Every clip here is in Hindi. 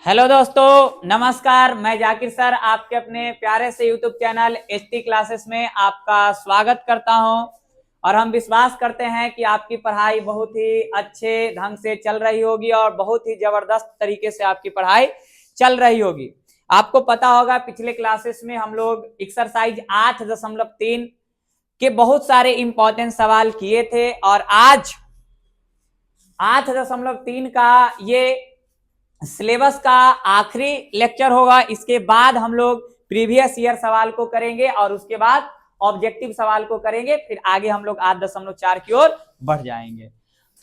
हेलो दोस्तों, नमस्कार। मैं जाकिर सर आपके अपने प्यारे से यूट्यूब चैनल एचटी क्लासेस में आपका स्वागत करता हूं। और हम विश्वास करते हैं कि आपकी पढ़ाई बहुत ही अच्छे ढंग से चल रही होगी और बहुत ही जबरदस्त तरीके से आपकी पढ़ाई चल रही होगी। आपको पता होगा पिछले क्लासेस में हम लोग एक्सरसाइज 8.3 के बहुत सारे इंपॉर्टेंट सवाल किए थे और आज 8.3 का ये सिलेबस का आखिरी लेक्चर होगा। इसके बाद हम लोग प्रीवियस ईयर सवाल को करेंगे और उसके बाद ऑब्जेक्टिव सवाल को करेंगे। फिर आगे हम लोग 8.4 की ओर बढ़ जाएंगे।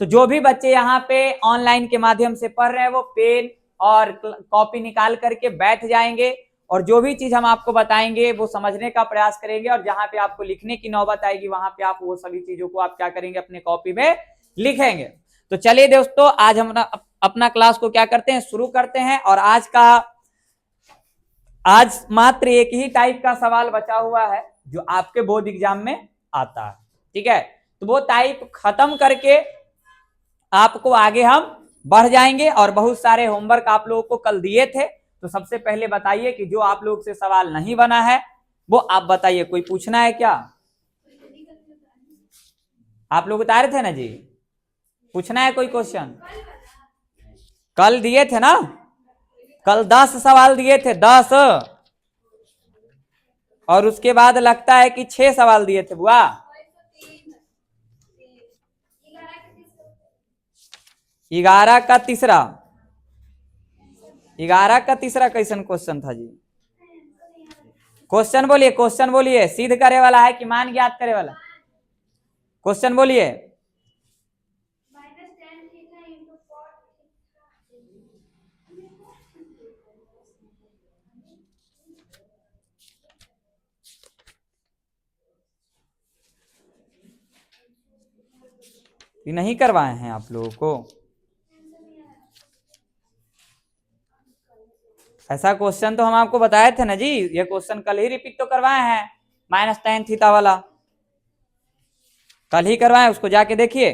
तो जो भी बच्चे यहाँ पे ऑनलाइन के माध्यम से पढ़ रहे हैं वो पेन और कॉपी निकाल करके बैठ जाएंगे और जो भी चीज हम आपको बताएंगे वो समझने का प्रयास करेंगे। और जहां पे आपको लिखने की नौबत आएगी वहां पे आप वो सभी चीजों को आप क्या करेंगे, अपने कॉपी में लिखेंगे। तो चलिए दोस्तों, आज हम अपना क्लास को क्या करते हैं, शुरू करते हैं। और आज मात्र एक ही टाइप का सवाल बचा हुआ है जो आपके बोर्ड एग्जाम में आता है। ठीक है, तो वो टाइप खत्म करके आपको आगे हम बढ़ जाएंगे। और बहुत सारे होमवर्क आप लोगों को कल दिए थे, तो सबसे पहले बताइए कि जो आप लोग से सवाल नहीं बना है वो आप बताइए। कोई पूछना है क्या? आप लोग उतारे थे ना जी? पूछना है कोई क्वेश्चन? कल दिए थे ना, कल 10 सवाल दिए थे, 10। और उसके बाद लगता है कि 6 सवाल दिए थे बुआ। 11 का तीसरा, 11 का तीसरा कैसन क्वेश्चन था जी? क्वेश्चन बोलिए, क्वेश्चन बोलिए। सिद्ध करे वाला है कि मान ज्ञात करे वाला? क्वेश्चन बोलिए। ये नहीं करवाए हैं आप लोगों को? ऐसा क्वेश्चन तो हम आपको बताए थे ना जी। ये क्वेश्चन कल ही रिपीट तो करवाए हैं, -tan थीटा वाला कल ही करवाए। उसको जाके देखिए।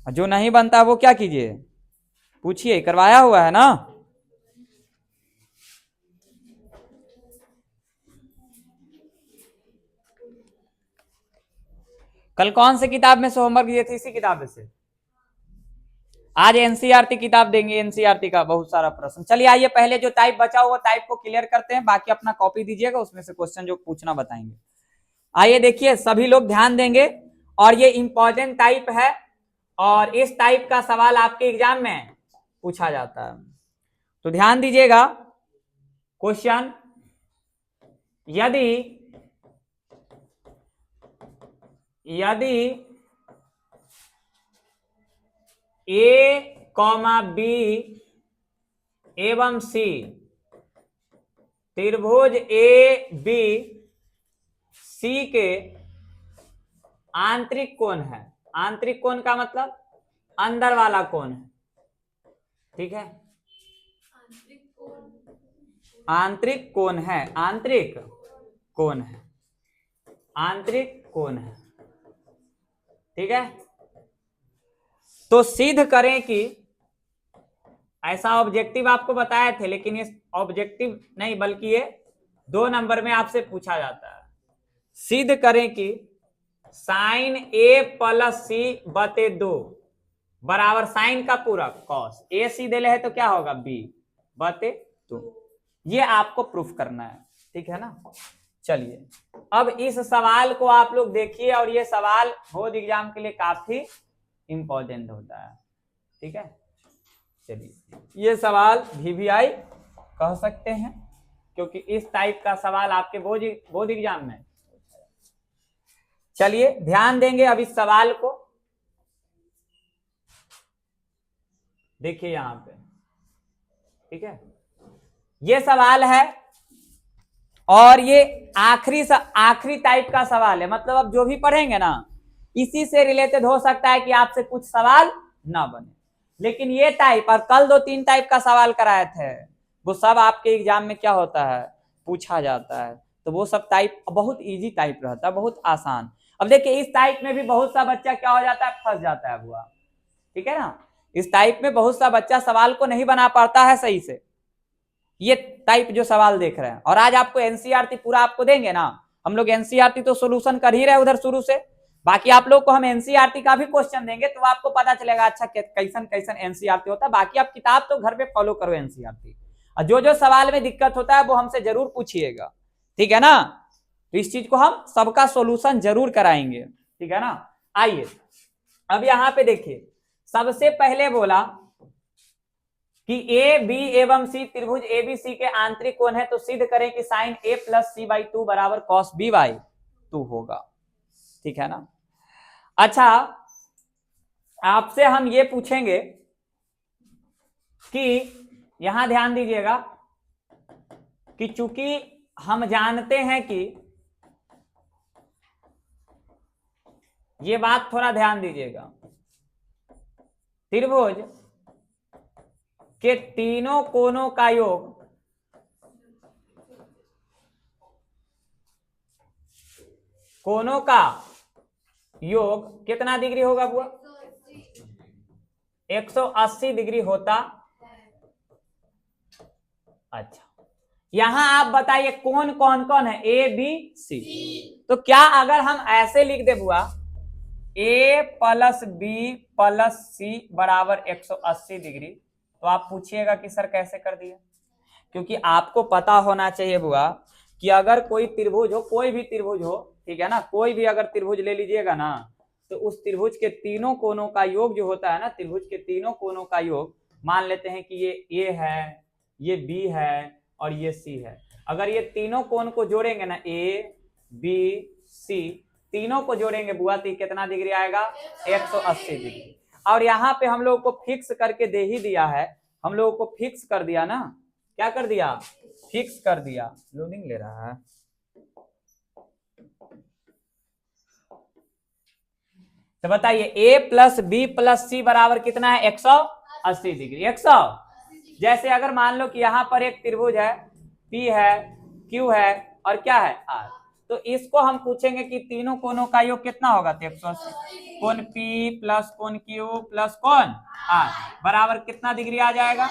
जो नहीं बनता वो क्या कीजिए, पूछिए। करवाया हुआ है ना? कल कौन से किताब में से होमवर्क दिए थे? इसी किताब से। आज एनसीईआरटी किताब देंगे, एनसीईआरटी का बहुत सारा प्रश्न। चलिए आइए, पहले जो टाइप बचा हुआ टाइप को क्लियर करते हैं, बाकी अपना कॉपी दीजिएगा, उसमें से क्वेश्चन जो पूछना बताएंगे। आइए देखिए, सभी लोग ध्यान देंगे। और ये इंपॉर्टेंट टाइप है और इस टाइप का सवाल आपके एग्जाम में पूछा जाता है, तो ध्यान दीजिएगा। क्वेश्चन, यदि ए कॉमा बी एवं सी त्रिभुज ए बी सी के आंतरिक कोण है। आंतरिक कोण का मतलब अंदर वाला कोण है। ठीक है, आंतरिक कोण है, आंतरिक कोण है, आंतरिक कोण है। ठीक है, तो सिद्ध करें कि ऐसा ऑब्जेक्टिव आपको बताए थे, लेकिन ये ऑब्जेक्टिव नहीं बल्कि ये 2 नंबर में आपसे पूछा जाता है। सिद्ध करें कि साइन ए प्लस सी बटे 2 बराबर साइन का पूरक कॉस ए सी दे है तो क्या होगा, बी बटे 2। ये आपको प्रूफ करना है। ठीक है ना? चलिए, अब इस सवाल को आप लोग देखिए। और ये सवाल बोर्ड एग्जाम के लिए काफी इंपॉर्टेंट होता है। ठीक है, चलिए, ये सवाल VVI कह सकते हैं क्योंकि इस टाइप का सवाल आपके बोर्ड एग्जाम में। चलिए ध्यान देंगे अब इस सवाल को। देखिए यहां पे, ठीक है, ये सवाल है और ये आखिरी टाइप का सवाल है। मतलब अब जो भी पढ़ेंगे ना, इसी से रिलेटेड हो सकता है कि आपसे कुछ सवाल ना बने, लेकिन ये टाइप और कल 2-3 टाइप का सवाल कराए थे, वो सब आपके एग्जाम में क्या होता है, पूछा जाता है। तो वो सब टाइप बहुत इजी टाइप रहता है, बहुत आसान। अब देखिए, इस टाइप में भी बहुत सा बच्चा क्या हो जाता है, फंस जाता है बुआ। ठीक है ना? इस टाइप में बहुत सा बच्चा सवाल को नहीं बना पाता है सही से, ये टाइप जो सवाल देख रहे हैं। और आज आपको एनसीईआरटी पूरा आपको देंगे ना, हम लोग एनसीईआरटी तो सोल्यूशन कर ही रहे उधर शुरू से, बाकी आप लोग को हम एनसीईआरटी का भी क्वेश्चन देंगे तो आपको पता चलेगा अच्छा कैसन कैसन एनसीईआरटी होता है। बाकी आप किताब तो घर पे फॉलो करो एनसीईआरटी, और जो जो सवाल में दिक्कत होता है वो हमसे जरूर पूछिएगा, ठीक है ना। तो इस चीज को हम सबका सोल्यूशन जरूर कराएंगे, ठीक है ना। आइए अब यहां पे देखिए, सबसे पहले बोला कि ए बी एवं सी त्रिभुज एबीसी के आंतरिक कोण है, तो सिद्ध करें कि sine A plus C by 2 बराबर कॉस बी बाई 2 होगा, ठीक है ना। अच्छा आपसे हम ये पूछेंगे कि यहां ध्यान दीजिएगा कि चूंकि हम जानते हैं कि, ये बात थोड़ा ध्यान दीजिएगा, त्रिभुज के तीनों कोणों का योग कितना डिग्री होगा बुआ? 180 डिग्री होता। अच्छा यहां आप बताइए कौन कौन कौन है, ए बी सी। तो क्या अगर हम ऐसे लिख दे बुआ, ए प्लस बी प्लस सी बराबर 180 डिग्री, तो आप पूछिएगा कि सर कैसे कर दिया? क्योंकि आपको पता होना चाहिए बुआ कि अगर कोई त्रिभुज हो, कोई भी त्रिभुज हो, ठीक है ना, कोई भी अगर त्रिभुज ले लीजिएगा ना, तो उस त्रिभुज के तीनों कोणों का योग जो होता है ना, त्रिभुज के तीनों कोणों का योग, मान लेते हैं कि ये ए है, ये बी है और ये सी है। अगर ये तीनों कोण को जोड़ेंगे ना, ए बी सी तीनों को जोड़ेंगे बुआ, तो कितना डिग्री आएगा? 180 डिग्री। और यहाँ पे हम लोग को फिक्स करके दे ही दिया है, हम लोगों को फिक्स कर दिया ना, क्या कर दिया? फिक्स कर दिया। लोडिंग ले रहा है। तो बताइए ए प्लस बी प्लस सी बराबर कितना है? 180 डिग्री। 100 जैसे अगर मान लो कि यहाँ पर एक त्रिभुज है, पी है, क्यू है और क्या है? आर। तो इसको हम पूछेंगे कि तीनों कोणों का योग कितना होगा? तो 180। कोण पी प्लस कोण क्यू प्लस कोण आर बराबर कितना डिग्री आ जाएगा?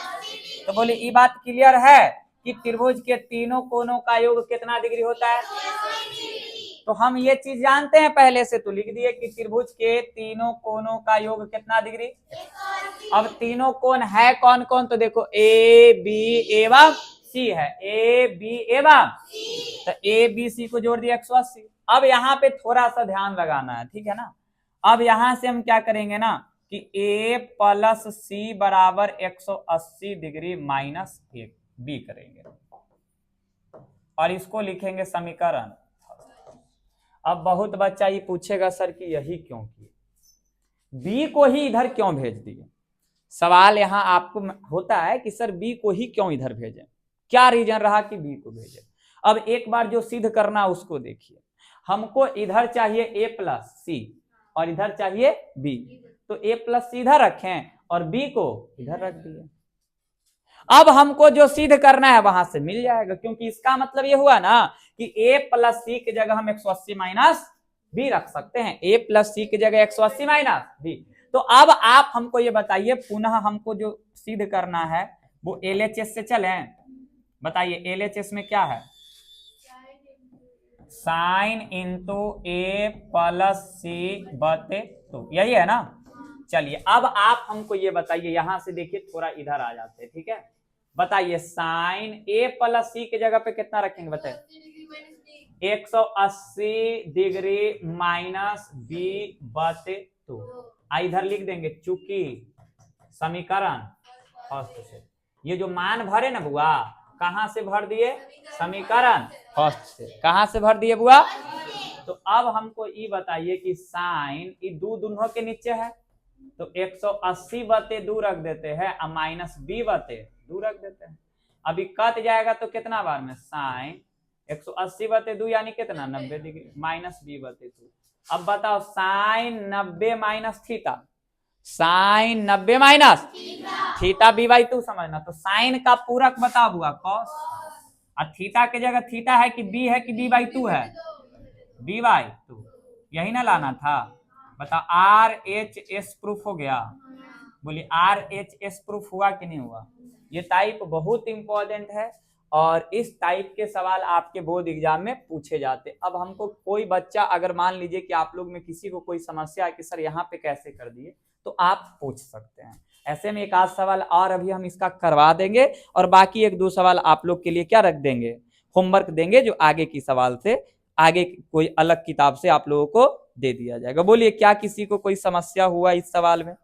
तो बोले ये बात क्लियर है कि त्रिभुज के तीनों कोणों का योग कितना डिग्री होता है? तो हम ये चीज जानते हैं पहले से, तो लिख दिए कि त्रिभुज के तीनों कोणों का योग कितना डिग्री? अब तीनों कोण है कौन कौन? तो देखो ए बी एवं सी है, ए बी एवं, तो ए बी सी को जोड़ दिया 180। अब यहाँ पे थोड़ा सा ध्यान लगाना है, ठीक है ना। अब यहां से हम क्या करेंगे ना कि ए प्लस सी बराबर 180 डिग्री माइनस 1 बी करेंगे और इसको लिखेंगे समीकरण। अब बहुत बच्चा ये पूछेगा सर कि यही क्यों किए, बी को ही इधर क्यों भेज दिए? सवाल यहाँ आपको होता है कि सर बी को ही क्यों इधर भेजें, क्या रीजन रहा कि बी को भेजे? अब एक बार जो सिद्ध करना उसको देखिए, हमको इधर चाहिए ए प्लस सी और इधर चाहिए बी, तो ए प्लस सी इधर रखें और बी को इधर रख दिए। अब हमको जो सिद्ध करना है वहां से मिल जाएगा, क्योंकि इसका मतलब ये हुआ ना कि ए प्लस सी की जगह हम 180 माइनस बी रख सकते हैं, ए प्लस सी की जगह 180 माइनस बी। तो अब आप हमको ये बताइए, पुनः हमको जो सिद्ध करना है वो एलएचएस से चलें। बताइए एलएचएस में क्या है? साइन इंटू ए प्लस सी बटे 2, यही है ना। चलिए अब आप हमको ये बताइए, यहां से देखिए थोड़ा इधर आ जाते हैं, ठीक है। बताइए साइन ए प्लस सी की जगह पे कितना रखेंगे? बताइए 180 डिग्री माइनस बी बटे 2। इधर लिख देंगे चूंकि समीकरण फर्स्ट से, ये जो मान भरे ना बुआ, कहां से भर दिए? समीकरण फर्स्ट से। कहां से भर दिए बुआ? तो अब हमको ये बताइए कि साइन ये दोनों के नीचे है, तो 180 बटे 2 रख देते हैं और माइनस बी बटे 2 रख देते हैं। अभी कट जाएगा तो कितना बार में? साइन 180 बटे 2 यानी कितना? 90 डिग्री माइनस बी बटे 2। अब बताओ sine 90 minus theta, sine 90 minus theta B by 2 समझना। तो साइन का पूरक बताओ बुआ, कॉस, और थीटा की जगह थीटा है कि बी है कि बी बाई 2 है? बी बाई 2, यही ना लाना था। बताओ आर एच एस प्रूफ हो गया। बोलिए RHS प्रूफ हुआ कि नहीं हुआ? ये टाइप बहुत इंपॉर्टेंट है और इस टाइप के सवाल आपके बोर्ड एग्जाम में पूछे जाते। अब हमको कोई बच्चा अगर मान लीजिए कि आप लोग में किसी को कोई समस्या है कि सर यहाँ पे कैसे कर दिए, तो आप पूछ सकते हैं। ऐसे में एक आध सवाल और अभी हम इसका करवा देंगे और बाकी एक दो सवाल आप लोग के लिए क्या रख देंगे, होमवर्क देंगे, जो आगे की सवाल से आगे कोई अलग किताब से आप लोगों को दे दिया जाएगा। बोलिए क्या किसी को कोई समस्या हुआ इस सवाल में?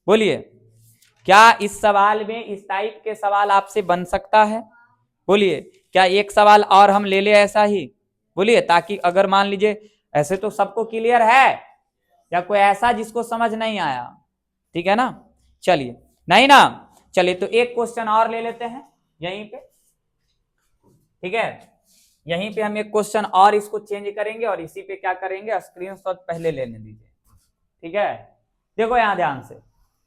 बोलिए क्या इस सवाल में इस टाइप के सवाल आपसे बन सकता है? बोलिए क्या एक सवाल और हम ले ले ऐसा ही? बोलिए ताकि अगर मान लीजिए ऐसे तो सबको क्लियर है या कोई ऐसा जिसको समझ नहीं आया, ठीक है ना? चलिए नहीं ना, चलिए तो एक क्वेश्चन और ले लेते हैं यहीं पे, ठीक है? यहीं पे हम एक क्वेश्चन और इसको चेंज करेंगे और इसी पे क्या करेंगे, स्क्रीनशॉट पहले लेने दीजिए, ठीक है? देखो यहां ध्यान से,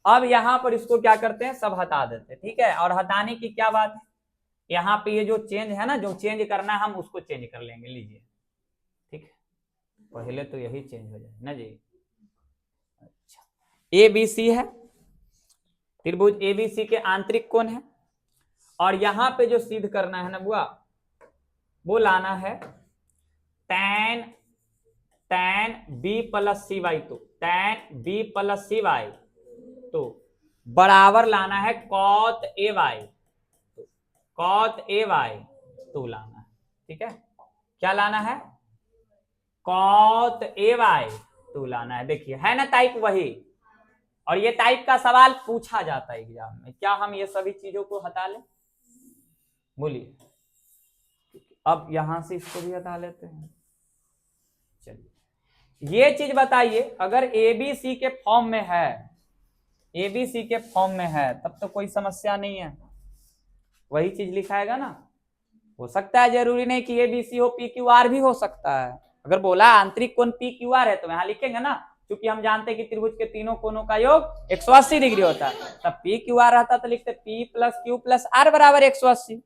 अब यहां पर इसको क्या करते हैं, सब हटा देते हैं, ठीक है? और हटाने की क्या बात है, यहाँ पे ये जो चेंज है ना, जो चेंज करना है हम उसको चेंज कर लेंगे, लीजिए, ठीक है? पहले तो यही चेंज हो जाए ना जी। अच्छा, ABC है, त्रिभुज ABC के आंतरिक कोण है और यहां पे जो सिद्ध करना है ना बुआ, वो लाना है tan B प्लस सी वाई, तो tan B प्लस सी वाई तो बराबर लाना है cot AY, cot AY तो लाना है, ठीक है? क्या लाना है? cot AY तो लाना है। देखिए है ना टाइप वही, और ये टाइप का सवाल पूछा जाता है एग्जाम में। क्या हम ये सभी चीजों को हटा लें? बोलिए, अब यहां से इसको भी हटा लेते हैं। चलिए ये चीज बताइए, अगर ABC के फॉर्म में है, ABC के फॉर्म में है तब तो कोई समस्या नहीं है, वही चीज लिखाएगा ना। हो सकता है जरूरी नहीं कि ABC हो, PQR भी हो सकता है। अगर बोला आंतरिक कोण PQR है तो यहां लिखेंगे ना, क्योंकि हम जानते हैं कि त्रिभुज के तीनों कोणों का योग 180 डिग्री होता है। तब PQR रहता तो लिखते P plus Q plus R बराबर 180।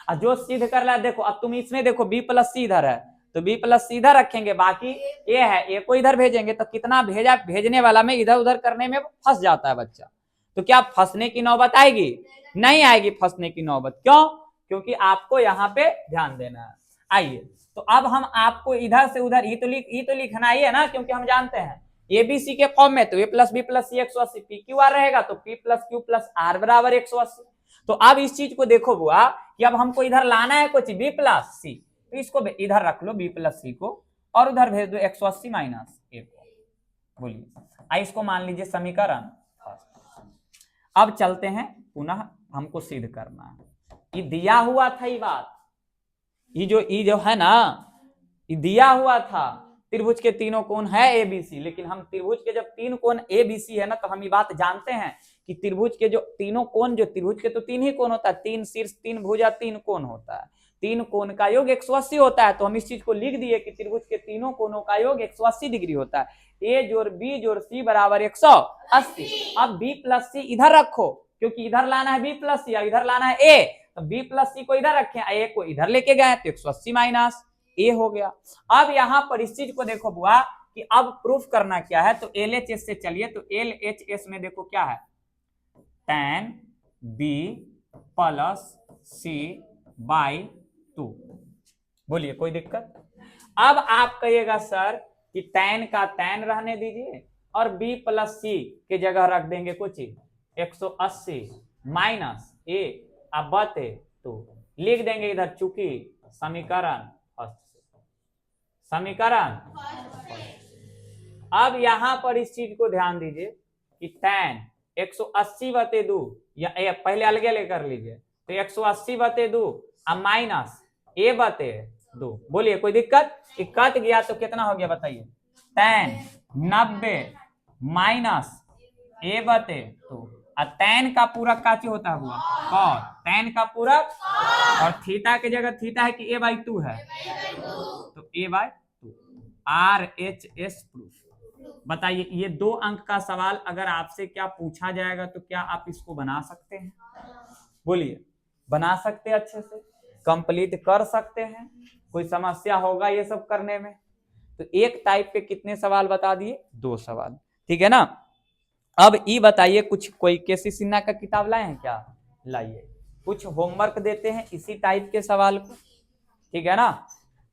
और जो सिद्ध कर रहा है, देखो अब तुम इसमें देखो B प्लस C इधर है तो B प्लस C इधर रखेंगे, बाकी A है, A को इधर भेजेंगे तो कितना भेजा, भेजने वाला में इधर उधर करने में फंस जाता है बच्चा। तो क्या फंसने की नौबत आएगी? नहीं आएगी फंसने की नौबत। क्यों? क्योंकि आपको यहाँ पे ध्यान देना है। आइए तो अब हम आपको इधर से उधर ही तो लिखना ही है ना, क्योंकि हम जानते हैं ABC के फॉर्म में तो A plus B plus C 180, PQR रहेगा तो P plus Q plus R बराबर 180। तो अब इस चीज को देखो बुआ कि अब हमको इधर लाना है कुछ B प्लस C, तो इसको इधर रख लो B प्लस C को और उधर भेज दो 180 माइनस A को। बोलिए इसको मान लीजिए समीकरण। अब चलते हैं पुनः, हमको सिद्ध करना है। ये दिया हुआ था ये बात, ये जो है ना, ये दिया हुआ था त्रिभुज के तीनों कोण है ABC, लेकिन हम त्रिभुज के जब तीन कोण ABC है ना, तो हम ये बात जानते हैं कि त्रिभुज के जो तीनों कोण, जो त्रिभुज के तो तीन ही कोण होता है, तीन शीर्ष तीन भुजा तीन कोण होता है, तीन कोण का योग 180 होता है। तो हम इस चीज को लिख दिए कि त्रिभुज के तीनों कोणों का योग 180 डिग्री होता है। A जोड़ B जोड़ C बराबर 180। अब B प्लस C इधर रखो, क्योंकि इधर लाना है B प्लस C, इधर लाना है A, तो B प्लस C को इधर रखे, A को इधर लेके गए तो 180 माइनस A हो गया। अब यहां पर इस चीज को देखो बुआ कि अब प्रूफ करना क्या है, तो LHS से चलिए, तो LHS में देखो क्या है, tan B plus C by 2। बोलिए कोई दिक्कत? अब आप कहिएगा सर कि tan का tan रहने दीजिए और B प्लस C के जगह रख देंगे कुछ 180 माइनस A अब बटे 2 लिख देंगे इधर, चूंकि समीकरण अब यहां पर इस चीज को ध्यान दीजिए कि tan 180 बटे 2, या पहले अलग अलग कर लीजिए, तो 180 बटे 2 अब माइनस A बटे 2। बोलिए कोई दिक्कत? कट गया तो कितना हो गया बताइए, tan 90 माइनस A बटे 2। और tan का पूरक काची होता है हुआ cos, tan का पूरक, और थीटा के जगह थीटा है कि A/2 है, तो A/2 RHS प्रूफ। बताइए ये 2 अंक का सवाल अगर आपसे क्या पूछा जाएगा तो क्या आप इसको बना सकते हैं? बोलिए बना सकते हैं, अच्छे से कंप्लीट कर सकते हैं? कोई समस्या होगा ये सब करने में? तो एक टाइप के कितने सवाल बता दिए? 2 सवाल, ठीक है ना? अब ई बताइए, कुछ कोई केसी सिन्हा का किताब लाए हैं क्या? लाइए, कुछ होमवर्क देते हैं इसी टाइप के सवाल को, ठीक है ना,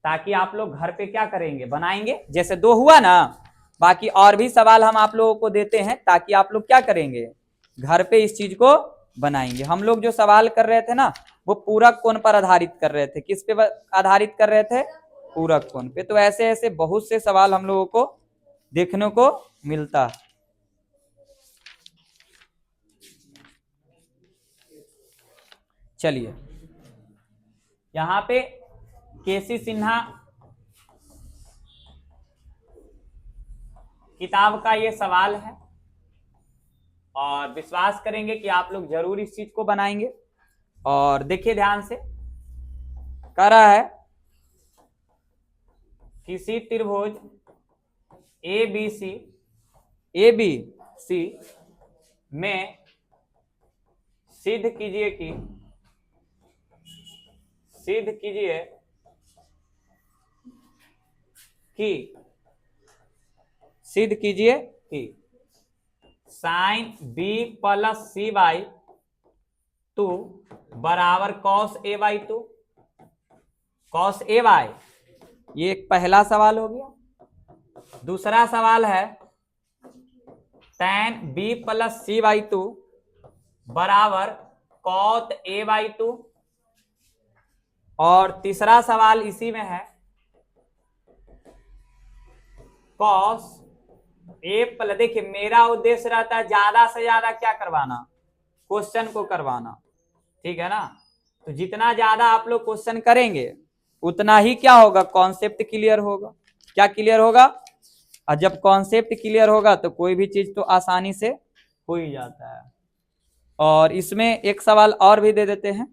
ताकि आप लोग घर पे क्या करेंगे, बनाएंगे। जैसे 2 हुआ ना, बाकी और भी सवाल हम आप लोगों को देते हैं ताकि आप लोग क्या करेंगे, घर पे इस चीज को बनाएंगे। हम लोग जो सवाल कर रहे थे ना, वो पूरक कोण पर आधारित कर रहे थे। किस पे आधारित कर रहे थे? पूरक कोण पे। तो ऐसे ऐसे बहुत से सवाल हम लोगों को देखने को मिलता है। चलिए, यहां पे केसी सिन्हा किताब का ये सवाल है और विश्वास करेंगे कि आप लोग जरूर इस चीज को बनाएंगे। और देखिए ध्यान से, कह रहा है किसी त्रिभुज ए बी सी में सिद्ध कीजिए कि sine B plus C by 2 बराबर cos A by 2, cos A by, ये एक पहला सवाल हो गया। दूसरा सवाल है tan B plus C by 2 बराबर कॉट ए बाई 2। और तीसरा सवाल इसी में है कॉस ए प्लस, देखिए मेरा उद्देश्य रहता है ज्यादा से ज्यादा क्या करवाना, क्वेश्चन को करवाना, ठीक है ना। तो जितना ज्यादा आप लोग क्वेश्चन करेंगे उतना ही क्या होगा, कॉन्सेप्ट क्लियर होगा। क्या क्लियर होगा? और जब कॉन्सेप्ट क्लियर होगा तो कोई भी चीज तो आसानी से हो ही जाता है। और इसमें एक सवाल और भी दे देते हैं।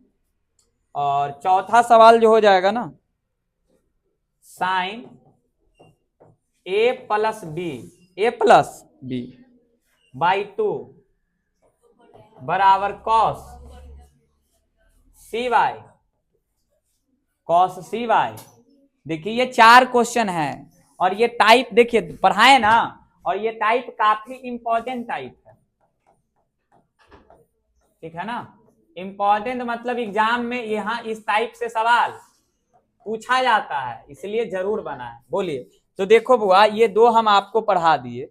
और चौथा सवाल जो हो जाएगा ना, sine A plus B by 2 बराबर कॉस सी वाई। देखिए ये 4 क्वेश्चन है और ये टाइप देखिए पढ़ाए ना, और ये टाइप काफी इंपॉर्टेंट टाइप है, ठीक है ना। इंपॉर्टेंट मतलब एग्जाम में यहाँ इस टाइप से सवाल पूछा जाता है, इसलिए जरूर बनाए। बोलिए। तो देखो बुआ, ये 2 हम आपको पढ़ा दिए,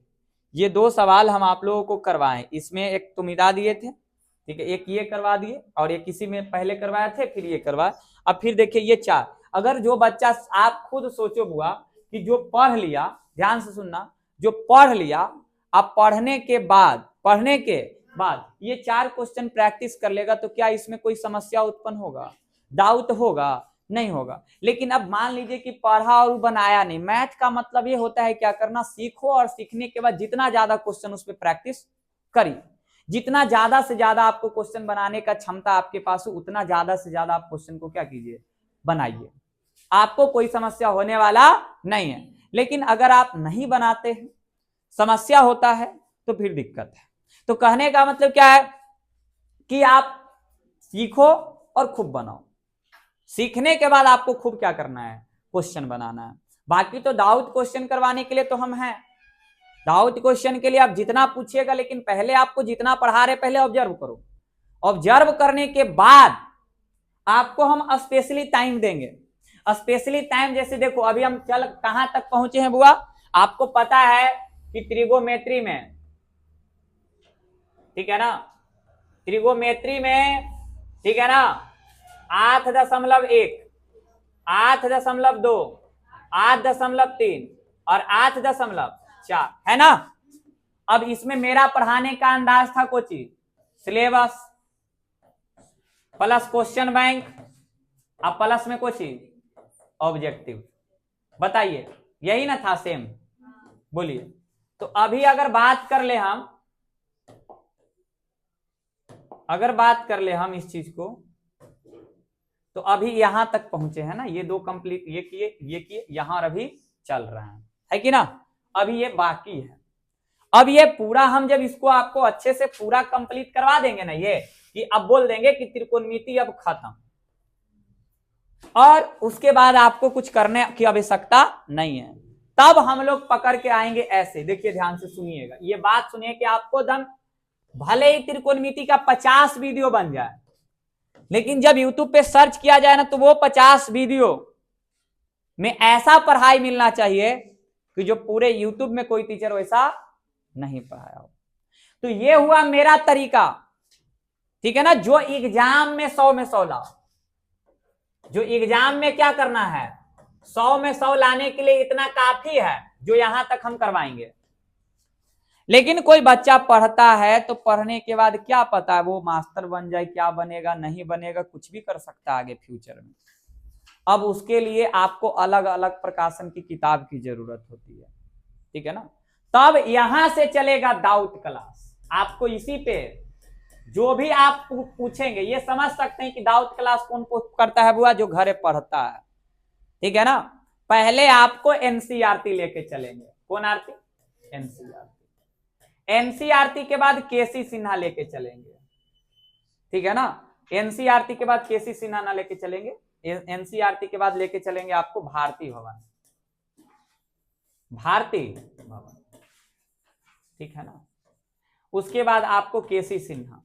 ये 2 सवाल हम आप लोगों को करवाए। इसमें एक तो मिटा दिए थे, ठीक है, एक ये करवा दिए और ये किसी में पहले करवाए थे, फिर ये करवाए। अब फिर देखिए ये 4, अगर जो बच्चा, आप खुद सोचो बुआ कि जो पढ़ लिया, ध्यान से सुनना, जो पढ़ लिया, अब पढ़ने के बाद ये 4 क्वेश्चन प्रैक्टिस कर लेगा तो क्या इसमें कोई समस्या उत्पन्न होगा, डाउट होगा? नहीं होगा। लेकिन अब मान लीजिए कि पढ़ा और बनाया नहीं। मैथ का मतलब ये होता है क्या करना, सीखो और सीखने के बाद जितना ज्यादा क्वेश्चन उस पर प्रैक्टिस करिए, जितना ज्यादा से ज्यादा आपको क्वेश्चन बनाने का क्षमता आपके पास हो, उतना ज्यादा से ज्यादा आप क्वेश्चन को क्या कीजिए, बनाइए। आपको कोई समस्या होने वाला नहीं है। लेकिन अगर आप नहीं बनाते हैं, समस्या होता है, तो फिर दिक्कत है। तो कहने का मतलब क्या है कि आप सीखो और खूब बनाओ। सीखने के बाद आपको खूब क्या करना है, क्वेश्चन बनाना है। बाकी तो डाउट क्वेश्चन करवाने के लिए तो हम हैं। डाउट क्वेश्चन के लिए आप जितना पूछिएगा, लेकिन पहले आपको जितना पढ़ा रहे पहले ऑब्जर्व करो। ऑब्जर्व करने के बाद आपको हम स्पेशली टाइम देंगे। स्पेशली टाइम जैसे देखो, अभी हम चल कहां तक पहुंचे हैं बुआ, आपको पता है कि त्रिगोमेट्री में, ठीक है ना, त्रिगोमेट्री में, ठीक है ना, 8.1, 8.2, 8.3 और 8.4 है ना। अब इसमें मेरा पढ़ाने का अंदाज था Kochi, syllabus plus question bank, अब प्लस में कोची ऑब्जेक्टिव। बताइए, यही ना था सेम? बोलिए। तो अभी अगर बात कर ले हम, इस चीज को, तो अभी यहां तक पहुंचे हैं ना, ये 2 कंप्लीट, ये किए यहां, और अभी चल रहा है कि ना, अभी ये बाकी है। अब ये पूरा हम जब इसको आपको अच्छे से पूरा कंप्लीट करवा देंगे ना, ये कि अब बोल देंगे कि त्रिकोणमिति अब खत्म, और उसके बाद आपको कुछ करने की आवश्यकता नहीं है। तब हम लोग पकड़ के आएंगे ऐसे। देखिए ध्यान से सुनिएगा, ये बात सुनिए कि आपको दम भले ही त्रिकोणमिति का 50 वीडियो बन जाए, लेकिन जब यूट्यूब पे सर्च किया जाए ना तो वो 50 वीडियो में ऐसा पढ़ाई मिलना चाहिए कि जो पूरे यूट्यूब में कोई टीचर वैसा नहीं पढ़ाया हो। तो ये हुआ मेरा तरीका, ठीक है ना, जो एग्जाम में 100 में 100 लाओ। जो एग्जाम में क्या करना है, 100 में 100 लाने के लिए इतना काफी है जो यहां तक हम करवाएंगे। लेकिन कोई बच्चा पढ़ता है तो पढ़ने के बाद क्या पता है वो मास्टर बन जाए, क्या बनेगा नहीं बनेगा, कुछ भी कर सकता है आगे फ्यूचर में। अब उसके लिए आपको अलग अलग प्रकाशन की किताब की जरूरत होती है, ठीक है ना। तब यहां से चलेगा डाउट क्लास। आपको इसी पे जो भी आप पूछेंगे ये समझ सकते हैं कि डाउट क्लास कौन करता है, बुआ जो घरे पढ़ता है, ठीक है ना। पहले आपको एनसीईआरटी लेके चलेंगे। कौन आरती? एनसीईआरटी। एनसीईआरटी के बाद केसी सिन्हा लेके चलेंगे, ठीक है ना। एनसीईआरटी के बाद केसी सिन्हा ना लेके चलेंगे, एनसीईआरटी के बाद लेके चलेंगे आपको भारती भवन, भारती भवन, ठीक है ना। उसके बाद आपको केसी सिन्हा।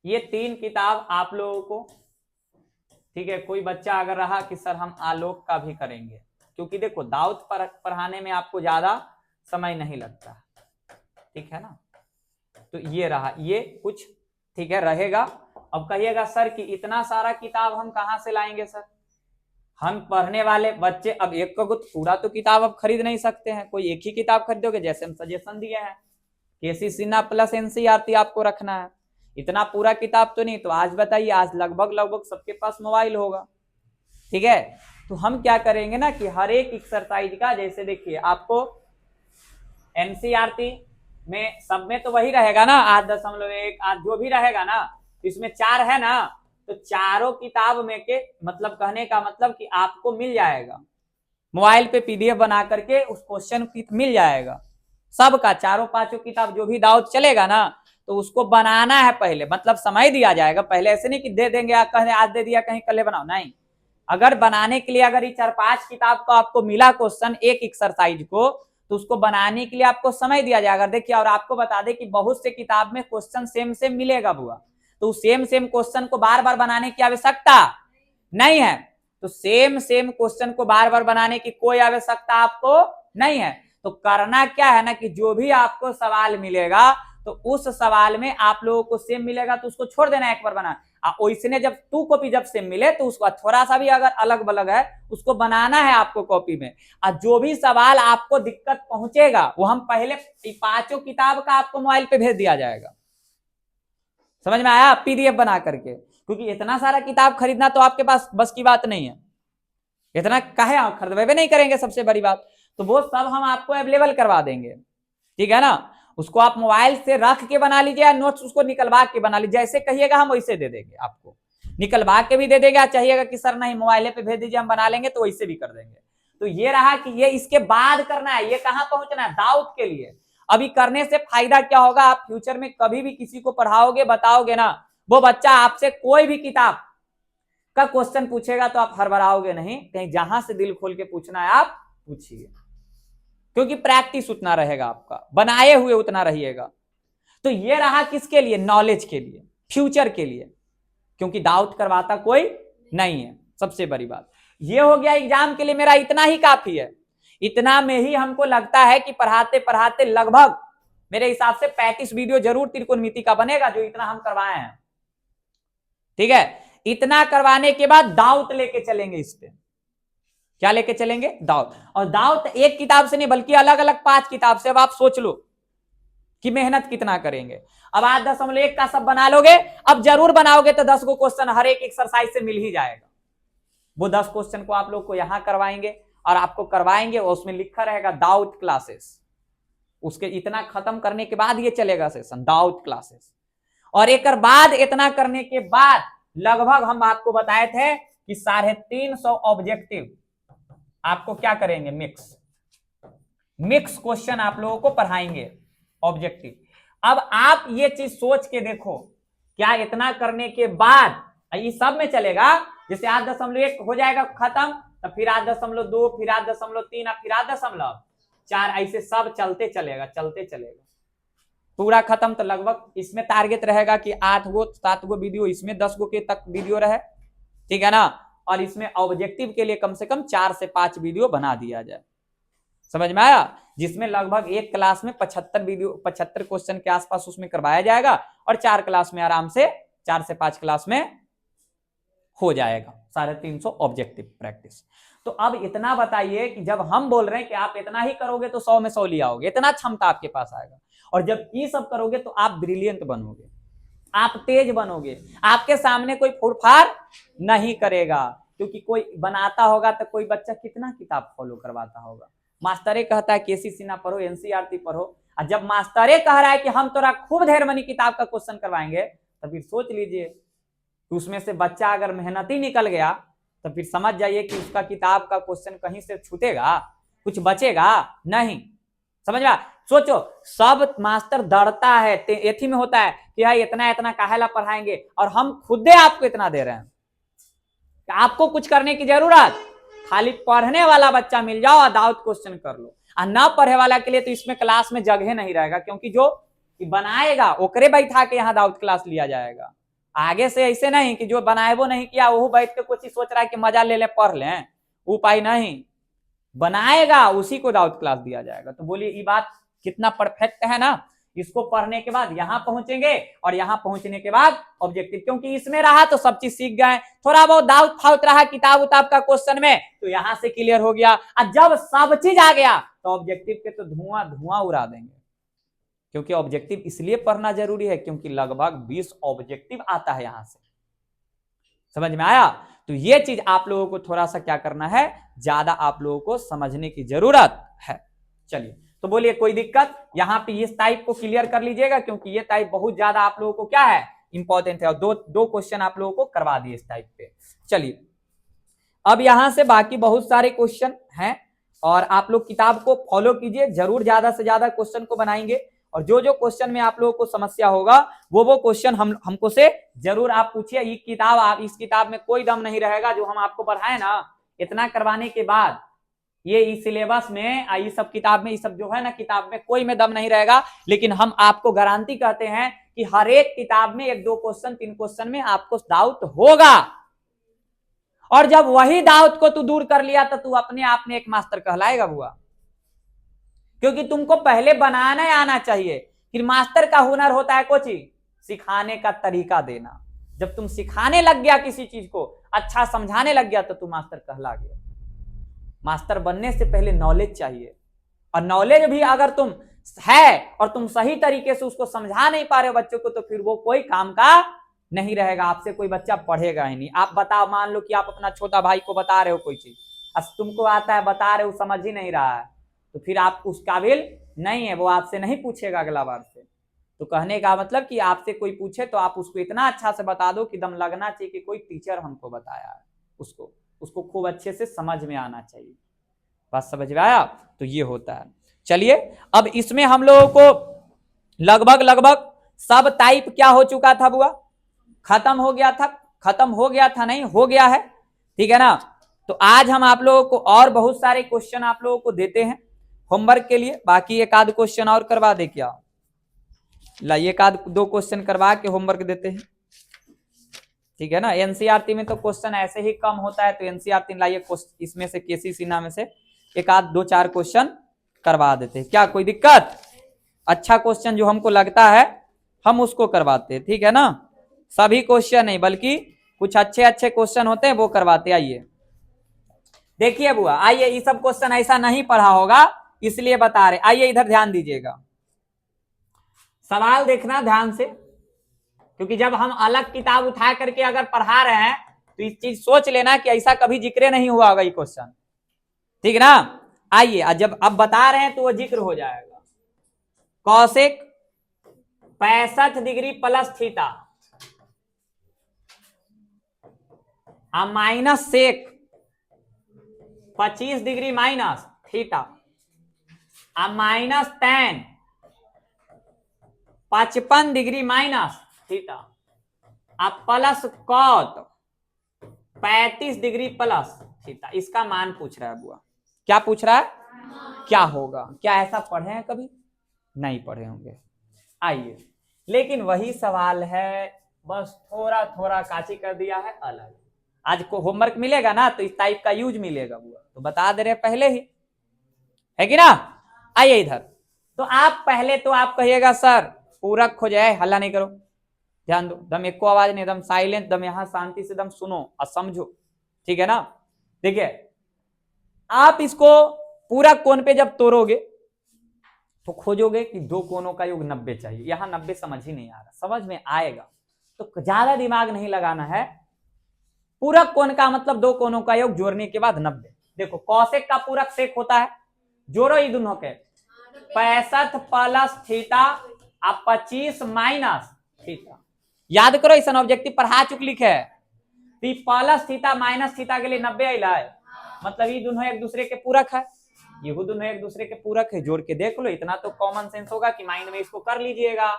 ये 3 किताब आप लोगों को, ठीक है। कोई बच्चा अगर रहा कि सर हम आलोक का भी करेंगे, क्योंकि देखो दाऊद पढ़ाने में आपको ज्यादा समय नहीं लगता, ठीक है ना। तो ये रहा, ये कुछ ठीक है रहेगा। अब कहिएगा सर कि इतना सारा किताब हम कहां से लाएंगे सर, हम पढ़ने वाले बच्चे अब एक को पूरा तो किताब अब खरीद नहीं सकते हैं, कोई एक ही किताब खरीदोगे, जैसे हम सजेशन दिए हैं केसी सिन्हा प्लस एनसीईआरटी आपको रखना है। इतना पूरा किताब तो नहीं, तो आज बताइए, आज लगभग सबके पास मोबाइल होगा, ठीक है। तो हम क्या करेंगे ना कि हर एक एक्सरसाइज का, जैसे देखिए आपको एनसीईआरटी में सब में तो वही रहेगा ना 8.1 आज जो भी रहेगा ना, इसमें 4 है ना, तो चारों किताब में के मतलब कहने का मतलब कि आपको मिल जाएगा मोबाइल पे पीडीएफ बना करके, उस क्वेश्चन मिल जाएगा सबका, चारों 5 किताब जो भी डाउट चलेगा ना तो उसको बनाना है पहले, मतलब समय दिया जाएगा पहले। ऐसे नहीं कि दे देंगे आप कहें आज दे दिया कहीं कल बनाओ, नहीं। अगर बनाने के लिए अगर ये 4-5 किताब का आपको मिला क्वेश्चन एक एक्सरसाइज को, तो उसको बनाने के लिए आपको समय दिया जाएगा। देखिए और आपको बता दें कि बहुत से किताब में क्वेश्चन सेम मिलेगा बुआ, तो सेम क्वेश्चन को बार बार बनाने की आवश्यकता नहीं है। तो सेम क्वेश्चन को बार बार बनाने की कोई आवश्यकता आपको नहीं है। तो करना क्या है ना कि जो भी आपको सवाल मिलेगा तो उस सवाल में आप लोगों को सेम मिलेगा तो उसको छोड़ देना, एक बार बना। वैसे जब 2 कॉपी जब सेम मिले तो उसको थोड़ा सा भी अगर अलग बलग है उसको बनाना है आपको कॉपी में। और जो भी सवाल आपको दिक्कत पहुंचेगा वो हम पहले 5 किताब का आपको मोबाइल पे भेज दिया जाएगा, समझ में आया, पीडीएफ बना करके। क्योंकि इतना सारा किताब खरीदना तो आपके पास बस की बात नहीं है, इतना काहे आप खरीदवे नहीं करेंगे, सबसे बड़ी बात। तो वो सब हम आपको अवेलेबल करवा देंगे, ठीक है ना। उसको आप मोबाइल से रख के बना लीजिए या नोट्स उसको निकलवा के बना लीजिए, जैसे कहिएगा हम वैसे दे देंगे आपको, निकलवा के भी दे देंगे। चाहिएगा कि सर नहीं मोबाइल पे भेज दीजिए हम बना लेंगे, तो वैसे भी कर देंगे। तो ये रहा कि ये इसके बाद करना है, ये कहां पहुंचना है, दाऊद के लिए। अभी करने से फायदा क्या होगा, आप फ्यूचर में कभी भी किसी को पढ़ाओगे बताओगे ना, वो बच्चा आपसे कोई भी किताब का क्वेश्चन पूछेगा तो आप हड़बड़ाओगे नहीं, कहीं जहां से दिल खोल के पूछना है आप पूछिए, क्योंकि प्रैक्टिस उतना रहेगा आपका, बनाए हुए उतना रहिएगा। तो ये रहा किसके लिए, नॉलेज के लिए, फ्यूचर के लिए, क्योंकि डाउट करवाता कोई नहीं है, सबसे बड़ी बात ये हो गया। एग्जाम के लिए मेरा इतना ही काफी है। इतना में ही हमको लगता है कि पढ़ाते पढ़ाते लगभग मेरे हिसाब से 35 वीडियो जरूर त्रिकोणमिति का बनेगा, जो इतना हम करवाए हैं, ठीक है। इतना करवाने के बाद डाउट लेके चलेंगे, इस पे क्या लेके चलेंगे, डाउट। और डाउट एक किताब से नहीं बल्कि अलग अलग 5 किताब से। अब आप सोच लो कि मेहनत कितना करेंगे। अब 8.1 का सब बना लोगे, अब जरूर बनाओगे तो 10 गो क्वेश्चन हर एक एक्सरसाइज से मिल ही जाएगा। वो 10 क्वेश्चन को आप लोग को यहां करवाएंगे और आपको करवाएंगे, और उसमें लिखा रहेगा डाउट क्लासेस। उसके इतना खत्म करने के बाद ये चलेगा सेशन डाउट क्लासेस। और एक बाद इतना करने के बाद लगभग हम आपको बताए थे कि 350 ऑब्जेक्टिव आपको क्या करेंगे, मिक्स क्वेश्चन आप लोगों को पढ़ाएंगे ऑब्जेक्टिव। अब आप ये चीज सोच के देखो, क्या इतना करने के बाद ये सब में चलेगा, जैसे 8.1 हो जाएगा खत्म, तो फिर 8.2, फिर 8.3 और फिर 8.4, ऐसे सब चलते चलेगा, चलते चलेगा पूरा खत्म। तो लगभग इसमें टारगेट रहेगा कि 8 गो 7 गो वीडियो, इसमें 10 गो के तक वीडियो रहे, ठीक है ना। और इसमें ऑब्जेक्टिव के लिए कम से कम 4 से 5 वीडियो बना दिया जाए, समझ में आया, जिसमें लगभग एक क्लास में 75 क्वेश्चन के आसपास उसमें करवाया जाएगा और 4 क्लास में आराम से 4 से 5 क्लास में हो जाएगा 350 ऑब्जेक्टिव प्रैक्टिस। तो अब इतना बताइए कि जब हम बोल रहे हैं कि आप इतना ही करोगे तो 100 में 100 ले आओगे, इतना क्षमता आपके पास आएगा, और जब ये सब करोगे तो आप ब्रिलियंट बनोगे, आप तेज बनोगे, आपके सामने कोई फुरफार नहीं करेगा, क्योंकि कोई बनाता होगा तो कोई बच्चा कितना किताब फॉलो करवाता होगा। मास्टरे कहता है केसी सिन्हा पढ़ो, एनसीईआरटी पढ़ो, और जब मास्टरे कह रहा है कि हम तोरा खूब ढेर मनी किताब का क्वेश्चन करवाएंगे, तो फिर सोच लीजिए कि उसमें से बच्चा अगर मेहनती निकल गया तो फिर समझ जाइए कि उसका किताब का क्वेश्चन कहीं से छूटेगा, कुछ बचेगा नहीं, समझ में। सोचो, सब मास्टर डरता है, एथी में होता है कि यार इतना इतना काहेला पढ़ाएंगे, और हम खुदे आपको इतना दे रहे हैं, आपको कुछ करने की जरूरत, खाली पढ़ने वाला बच्चा मिल जाओ और दाऊद क्वेश्चन कर लो। और न पढ़े वाला के लिए तो इसमें क्लास में जगह नहीं रहेगा, क्योंकि जो बनाएगा ओकरे बैठा के यहाँ दाऊद क्लास लिया जाएगा। आगे से ऐसे नहीं कि जो बनाए वो नहीं किया वो बैठ के कुछ सोच रहा है कि मजा ले ले पढ़ लें, उपाय नहीं, बनाएगा उसी को दाऊद क्लास दिया जाएगा। तो बोलिए ये बात कितना परफेक्ट है ना। इसको पढ़ने के बाद यहां पहुंचेंगे और यहां पहुंचने के बाद ऑब्जेक्टिव, क्योंकि इसमें रहा तो सब चीज सीख गए, थोड़ा बहुत दाऊद फाउत रहा किताब उताब का क्वेश्चन में तो यहां से क्लियर हो गया, और जब सब चीज आ गया तो ऑब्जेक्टिव के तो धुआं धुआं उड़ा देंगे। क्योंकि ऑब्जेक्टिव इसलिए पढ़ना जरूरी है क्योंकि लगभग 20 ऑब्जेक्टिव आता है यहां से, समझ में आया। तो ये चीज आप लोगों को थोड़ा सा क्या करना है, ज्यादा आप लोगों को समझने की जरूरत है। चलिए, तो बोलिए कोई दिक्कत, यहां पे इस टाइप को क्लियर कर लीजिएगा, क्योंकि ये टाइप बहुत ज्यादा आप लोगों को क्या है, इंपॉर्टेंट है, और दो क्वेश्चन आप लोगों को करवा दिए इस टाइप पे। चलिए, अब यहां से बाकी बहुत सारे क्वेश्चन हैं, और आप लोग किताब को फॉलो कीजिए, जरूर ज्यादा से ज्यादा क्वेश्चन को बनाएंगे, और जो जो क्वेश्चन में आप लोगों को समस्या होगा वो क्वेश्चन हमको से जरूर आप पूछिए। ये किताब, आप इस किताब में कोई दम नहीं रहेगा, जो हम आपको पढ़ाए ना इतना करवाने के बाद, ये इस सिलेबस में ये सब किताब में, ये सब जो है ना किताब में कोई में दम नहीं रहेगा, लेकिन हम आपको गारंटी कहते हैं कि हर एक किताब में 1-2 क्वेश्चन 3 क्वेश्चन में आपको डाउट होगा, और जब वही डाउट को तू दूर कर लिया तो तू अपने आप में एक मास्टर कहलाएगा बुआ, क्योंकि तुमको पहले बनाना आना चाहिए। फिर मास्टर का हुनर होता है कुछ सिखाने का तरीका देना। जब तुम सिखाने लग गया किसी चीज को, अच्छा समझाने लग गया, तो तू मास्टर कहला गया। मास्टर बनने से पहले नॉलेज चाहिए, और नॉलेज भी अगर तुम है और तुम सही तरीके से उसको समझा नहीं पा रहे बच्चों को, तो फिर वो कोई काम का नहीं रहेगा, आपसे कोई बच्चा पढ़ेगा ही नहीं। आप बताओ, मान लो कि आप अपना छोटा भाई को बता रहे हो कोई चीज, अब तुमको आता है, बता रहे हो, समझ ही नहीं रहा है, तो फिर आप उस काबिल नहीं है, वो आपसे नहीं पूछेगा अगला बार से। तो कहने का मतलब कि आपसे कोई पूछे तो आप उसको इतना अच्छा से बता दो कि दम लगना चाहिए कि कोई टीचर हमको बताया है, उसको खूब अच्छे से समझ में आना चाहिए। बात समझ में आया। तो ये होता है। चलिए, अब इसमें हम लोगों को लगभग सब टाइप क्या हो चुका था बुआ, खत्म हो गया था, नहीं हो गया है, ठीक है ना। तो आज हम आप लोगों को और बहुत सारे क्वेश्चन आप लोगों को देते हैं होमवर्क के लिए। बाकी एक आध क्वेश्चन और करवा दे क्या, लाइए एक आध 2 क्वेश्चन करवा के होमवर्क देते हैं, ठीक है ना। एनसीईआरटी में तो क्वेश्चन ऐसे ही कम होता है, तो एनसीईआरटी लाइए इसमें से केसी सिन्हा में से एक आध 2-4 क्वेश्चन करवा देते हैं, क्या कोई दिक्कत। अच्छा क्वेश्चन जो हमको लगता है हम उसको करवाते हैं, ठीक है ना। सभी क्वेश्चन नहीं, बल्कि कुछ अच्छे क्वेश्चन होते हैं वो करवाते। आइए देखिए बुआ, आइए, ये सब क्वेश्चन ऐसा नहीं पढ़ा होगा इसलिए बता रहे। आइए इधर ध्यान दीजिएगा, सवाल देखना ध्यान से, क्योंकि जब हम अलग किताब उठा करके अगर पढ़ा रहे हैं तो इस चीज सोच लेना कि ऐसा कभी जिक्र नहीं हुआ होगा ये क्वेश्चन, ठीक है ना। आइए, जब अब बता रहे हैं तो वो जिक्र हो जाएगा। Cosec 65 degree plus theta minus sec 25 degree minus theta minus tan 55 degree minus theta plus cot 35 degree plus theta, इसका मान पूछ रहा है बुआ। क्या पूछ रहा है? क्या होगा? क्या ऐसा पढ़े हैं कभी? नहीं पढ़े होंगे। आइए, लेकिन वही सवाल है, बस थोड़ा थोड़ा काची कर दिया है अलग। आज को होमवर्क मिलेगा ना तो इस टाइप का यूज मिलेगा बुआ, तो बता दे रहे पहले ही, है कि ना। आइए इधर, तो आप पहले तो आप कहिएगा सर पूरक हो जाए, हल्ला नहीं करो, ध्यान दो, दम एको आवाज नहीं, एकदम साइलेंट, दम यहाँ शांति से दम सुनो और समझो, ठीक है ना। देखिए, आप इसको पूरक कोण पे जब तोड़ोगे तो खोजोगे कि दो कोणों का योग 90 चाहिए। यहां 90 समझ ही नहीं आ रहा, समझ में आएगा तो ज्यादा दिमाग नहीं लगाना है। पूरक कोण का मतलब दो कोणों का योग जोड़ने के बाद 90। देखो कौशिक का पूरक सेक होता है, जोड़ो ये दोनों के, 65 प्लस थीटा अब 25 माइनस थीटा। याद करो, इस ऑब्जेक्टिव पढ़ा चुक लिखे प्लस थीटा माइनस थीटा के लिए 90 आइला है, मतलब ये दोनों एक दूसरे के पूरक है, ये दोनों एक दूसरे के पूरक है। जोड़ के देख लो, इतना तो कॉमन सेंस होगा कि माइंड में इसको कर लीजिएगा।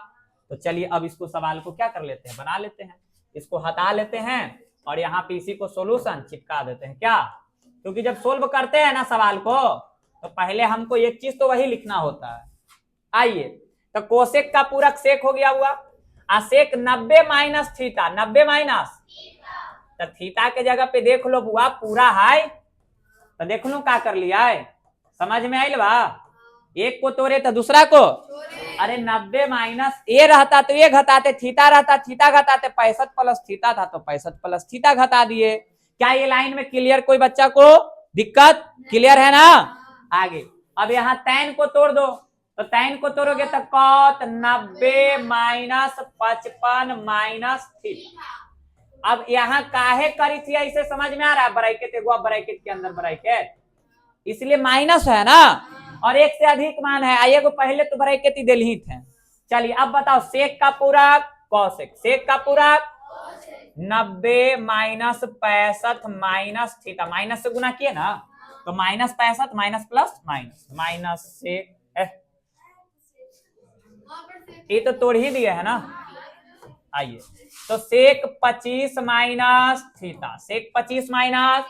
तो चलिए अब इसको सवाल को क्या कर लेते हैं, बना लेते हैं, इसको हटा लेते हैं और यहाँ पे इसी को सोल्यूशन चिपका देते हैं। क्या? क्योंकि जब सोल्व करते हैं ना सवाल को तो पहले हमको एक चीज तो वही लिखना होता है। आइए, तो कोसेक का पूरक सेक हो गया हुआ, सेक 90 माइनस थीटा, 90 माइनस तो थीटा के जगह पे देख लो बुआ पूरा है, तो देख लो क्या कर लिया है, समझ में आइल बा। एक को तोड़े तो दूसरा को, अरे 90 माइनस ए रहता तो ये घटाते, थीटा रहता थीटा घटाते, 65 प्लस थीटा था तो 65 प्लस थीटा घटा दिए। क्या ये लाइन में क्लियर? कोई बच्चा को दिक्कत? क्लियर है ना। आगे अब यहाँ tan को तोड़ दो, तो tan को तोड़ोगे तो cot 90 माइनस 55 माइनस थीटा। अब यहाँ काहे करी थी इसे समझ में आ रहा है? ब्रैकेट एगो ब्रैकेट के अंदर ब्रैकेट, इसलिए माइनस है ना, और एक से अधिक मान है, आइए को पहले तो ब्रैकेट ही दिल ही थे। चलिए अब बताओ सेक का पूरक कौशिक, सेक का पूरक 90 माइनस 65 माइनस थीटा, माइनस से गुना किए ना तो minus 65 minus plus minus minus sec, ये तो तोड़ ही दिए है ना। आइए तो sec 25 minus theta, sec 25 minus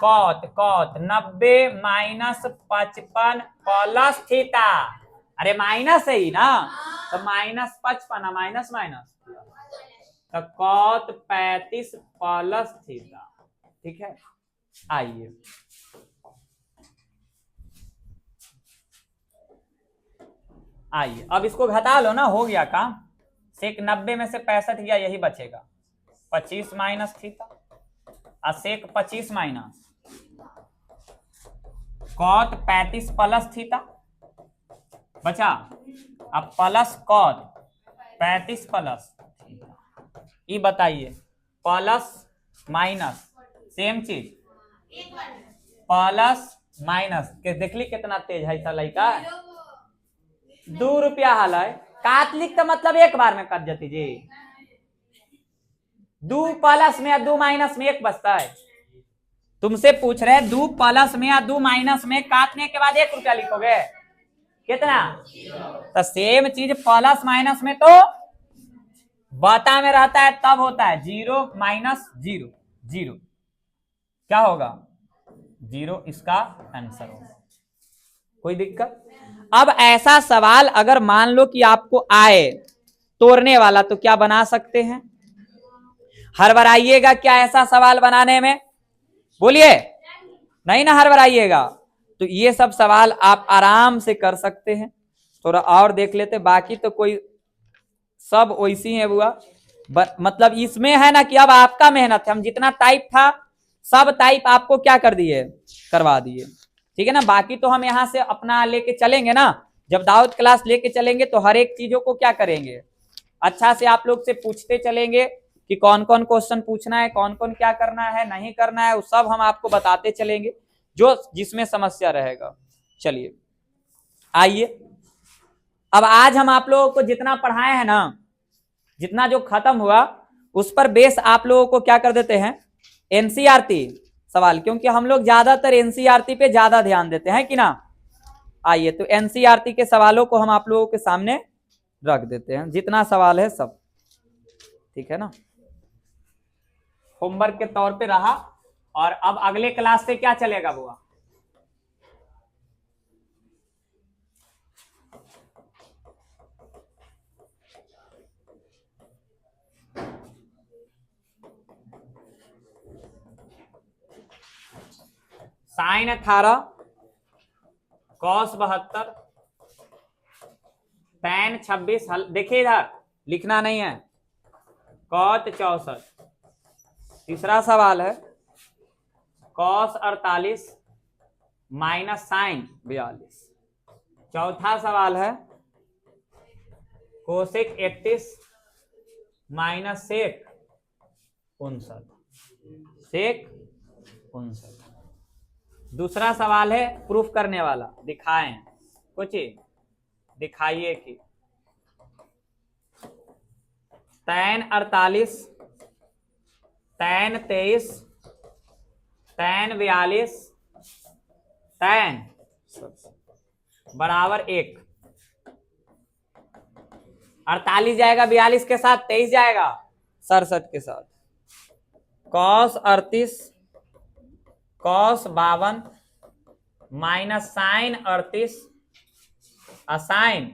cot, cot 90 minus 55 plus theta, अरे माइनस है ही ना, तो माइनस 55 माइनस माइनस तो कॉट 35 प्लस थीटा, ठीक है। आइए आइए अब इसको घटा लो ना, हो गया काम। सेक 90 में से 65 गया, यही बचेगा 25 माइनस थीटा, और सेक 25 माइनस कॉट 35 प्लस थीटा बचा, अब प्लस कॉट 35 प्लस थीटा। ये बताइए प्लस माइनस सेम चीज, प्लस माइनस के देख ली कितना तेज है ऐसा लड़का, 2 रुपया हाल है, काट लिख तो मतलब एक बार में कट जाती जी, 2 प्लस में या 2 माइनस में एक बचता है। तुमसे पूछ रहे 2 प्लस में या 2 माइनस में काटने के बाद 1 रुपया लिखोगे, कितना? तो सेम चीज प्लस माइनस में तो बता में रहता है, तब होता है 0 माइनस 0 0, क्या होगा 0, इसका आंसर होगा। कोई दिक्कत? अब ऐसा सवाल अगर मान लो कि आपको आए तोड़ने वाला, तो क्या बना सकते हैं? हड़बड़ाइएगा क्या ऐसा सवाल बनाने में? बोलिए नहीं ना, हड़बड़ाइएगा। तो ये सब सवाल आप आराम से कर सकते हैं। थोड़ा और देख लेते, बाकी तो कोई सब वैसी है बुआ, मतलब इसमें है ना कि अब आपका मेहनत है, हम जितना टाइप था सब टाइप आपको क्या कर दिए, करवा दिए, ठीक है ना। बाकी तो हम यहाँ से अपना लेके चलेंगे ना, जब दाऊद क्लास लेके चलेंगे तो हर एक चीजों को क्या करेंगे, अच्छा से आप लोग से पूछते चलेंगे कि कौन कौन क्वेश्चन पूछना है, कौन कौन क्या करना है नहीं करना है, वो सब हम आपको बताते चलेंगे जो जिसमें समस्या रहेगा। चलिए आइए, अब आज हम आप लोगों को जितना पढ़ाए हैं ना, जितना जो खत्म हुआ उस पर बेस आप लोगों को क्या कर देते हैं, एनसीईआरटी सवाल, क्योंकि हम लोग ज्यादातर एनसीईआरटी पे ज्यादा ध्यान देते हैं कि ना। आइए तो एनसीईआरटी के सवालों को हम आप लोगों के सामने रख देते हैं, जितना सवाल है सब, ठीक है ना, होमवर्क के तौर पे रहा। और अब अगले क्लास से क्या चलेगा बुआ? साइन 18, कॉस 72, टैन 26, देखिए इधर लिखना नहीं है, कॉट 64। तीसरा सवाल है कॉस 48 माइनस साइन 42। चौथा सवाल है कोसेक 31 माइनस सेक 59। सेक 59। दूसरा सवाल है प्रूफ करने वाला, दिखाएं कुछ दिखाइए कि टैन 48, टैन 23, टैन 42, टैन बराबर 1। 48 जाएगा 42 के साथ, 23 जाएगा 67 के साथ। Cos 38 cos 52 minus sine 38 sine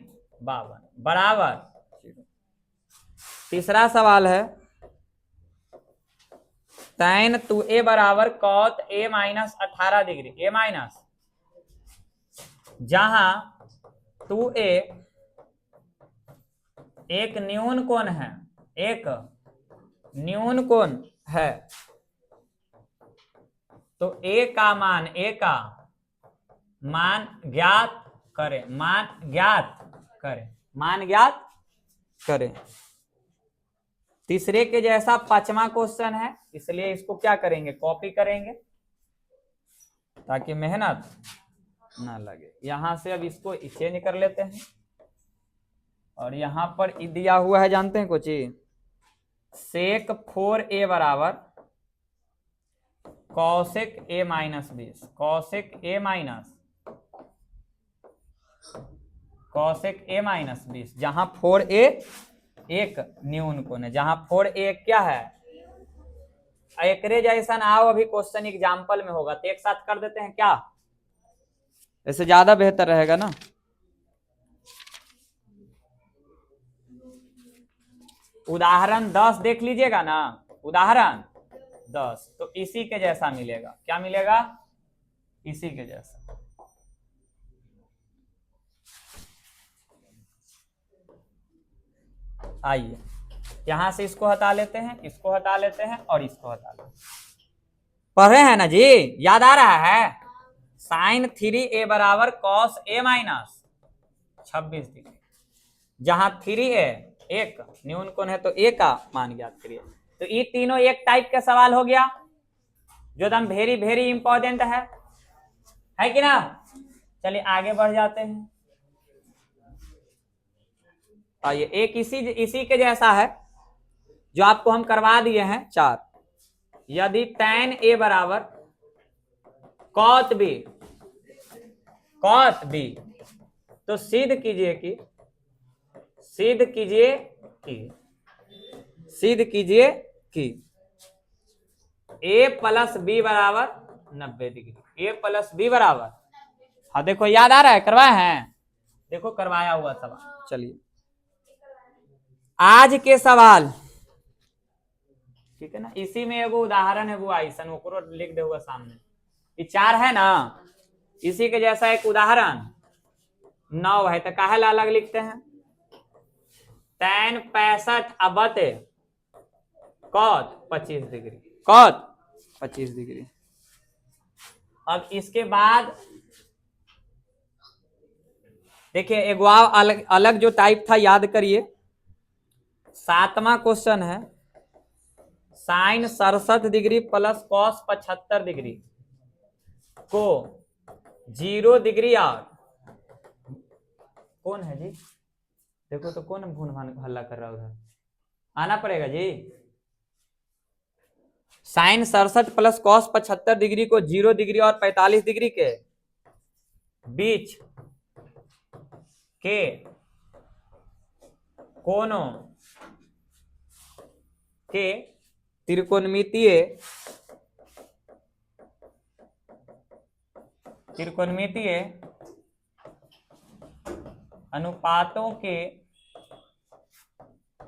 52 बराबर। तीसरा सवाल है टैन 2a बराबर cot a minus 18 degree, a minus, जहां 2a एक न्यून कोण है, एक न्यून कोण है, तो a का मान ज्ञात करें, मान ज्ञात करें। तीसरे के जैसा पांचवा क्वेश्चन है, इसलिए इसको क्या करेंगे, कॉपी करेंगे ताकि मेहनत ना लगे। यहां से अब इसको चेंज कर लेते हैं और यहां पर दिया हुआ है, जानते हैं कुछ, सेक 4a बराबर cosec a minus 20, cosec a minus 20, जहां 4a एक न्यून कोण है, जहां 4a क्या है, एकरे जैसा आओ अभी क्वेश्चन एग्जाम्पल में होगा तो एक साथ कर देते हैं क्या, ऐसे ज्यादा बेहतर रहेगा ना। उदाहरण 10 देख लीजिएगा ना, उदाहरण 10 तो इसी के जैसा मिलेगा, क्या मिलेगा, इसी के जैसा। आइए यहां से इसको हटा लेते हैं, इसको हटा लेते हैं और इसको हटा लेते हैं। पढ़ रहे हैं ना जी, याद आ रहा है? साइन 3a बराबर कॉस a माइनस 26 डिग्री, जहां 3a एक न्यून कोण है तो a का मान ज्ञात करिए। तो ये तीनों एक टाइप का सवाल हो गया जो एकदम वेरी वेरी इंपॉर्टेंट है कि ना। चलिए आगे बढ़ जाते हैं। आइए एक इसी के जैसा है जो आपको हम करवा दिए हैं 4। यदि टैन a बराबर कॉट b तो सिद्ध कीजिए कि a प्लस b बराबर 90 डिग्री, a प्लस b बराबर, हाँ देखो याद आ रहा है, करवाए हैं, देखो करवाया हुआ सवाल। चलिए आज के सवाल, ठीक है ना, इसी में एगो उदाहरण है वो आइसन, वो लिख दे हुआ सामने, ये 4 है ना, इसी के जैसा एक उदाहरण 9 है, तो काहे ला अलग लिखते हैं, टैन 65 अबते कॉट 25 डिग्री, कॉट 25 डिग्री। अब इसके बाद देखिए एक अलग जो टाइप था याद करिए, 7वां क्वेश्चन है sine 67 degree plus cos 75 degree को 0 डिग्री और कौन है जी, देखो तो कौन भून भान हल्ला कर रहा है उधर, आना पड़ेगा जी। साइन 67 प्लस कॉस 75 डिग्री को 0 डिग्री और 45 डिग्री के बीच के कोनों के त्रिकोणमितीय त्रिकोणमितीय अनुपातों के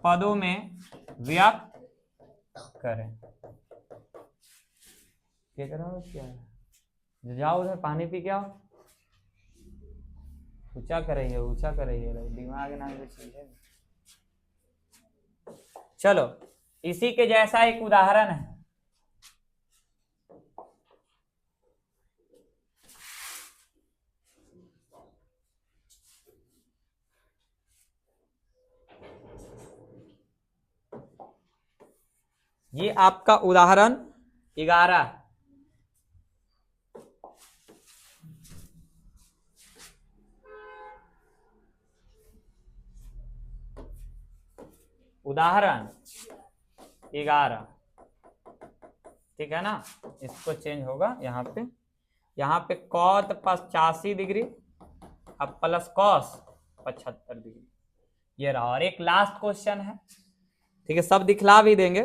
पदों में व्यक्त करें। क्या कर रहा हो? क्या है? जाओ उधर पानी पी के आओ। ऊंचा कर रही है, ऊंचा कर रही है, दिमाग ना चीज है। चलो इसी के जैसा एक उदाहरण है। ये आपका उदाहरण 11। उदाहरण 11, ठीक है ना। इसको चेंज होगा यहाँ पे कॉट 85 डिग्री अब प्लस कॉस 75 डिग्री, ये रहा। और एक लास्ट क्वेश्चन है, ठीक है, सब दिखला भी देंगे।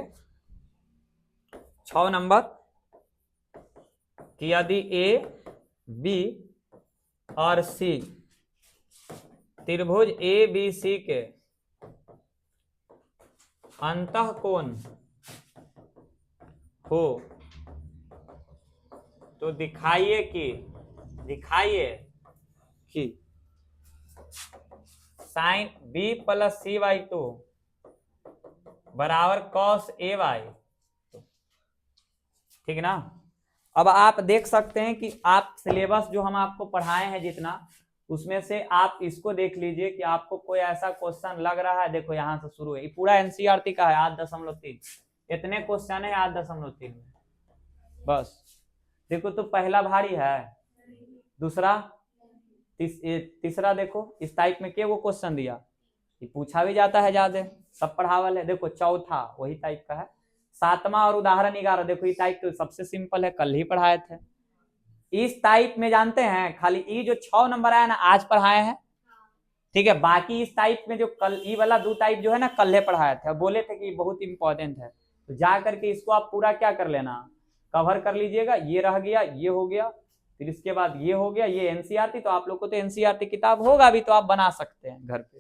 6 नंबर कि यदि ए बी और सी त्रिभुज ए बी सी के अंतःकोण हो तो दिखाइए कि sine B plus C by 2 बराबर कॉस ए बाई, ठीक ना। अब आप देख सकते हैं कि आप सिलेबस जो हम आपको पढ़ाए हैं जितना, उसमें से आप इसको देख लीजिए कि आपको कोई ऐसा क्वेश्चन लग रहा है। देखो यहां से शुरू है, ये पूरा एनसीईआरटी का है 8.3, इतने क्वेश्चन है 8.3 में बस। देखो तो पहला भारी है, दूसरा तीसरा देखो इस टाइप में के वो क्वेश्चन दिया, ये पूछा भी जाता है ज्यादा, सब पढ़ावल है। देखो चौथा वही टाइप का है। 7वां और उदाहरण 11, देखो ये टाइप तो सबसे सिंपल है, कल ही पढ़ाए थे। इस टाइप में जानते हैं खाली ये जो 6 नंबर आया ना आज पढ़ाए हैं, ठीक है। बाकी इस टाइप में जो कल ये वाला 2 टाइप जो है ना कल ही पढ़ाए थे, बोले थे कि बहुत इंपॉर्टेंट है, तो जा करके इसको आप पूरा क्या कर लेना, कवर कर लीजिएगा। ये रह गया, ये हो गया, फिर इसके बाद ये हो गया, ये एनसीईआरटी। तो आप लोग को तो एनसीईआरटी किताब होगा भी, तो आप बना सकते हैं घर पे,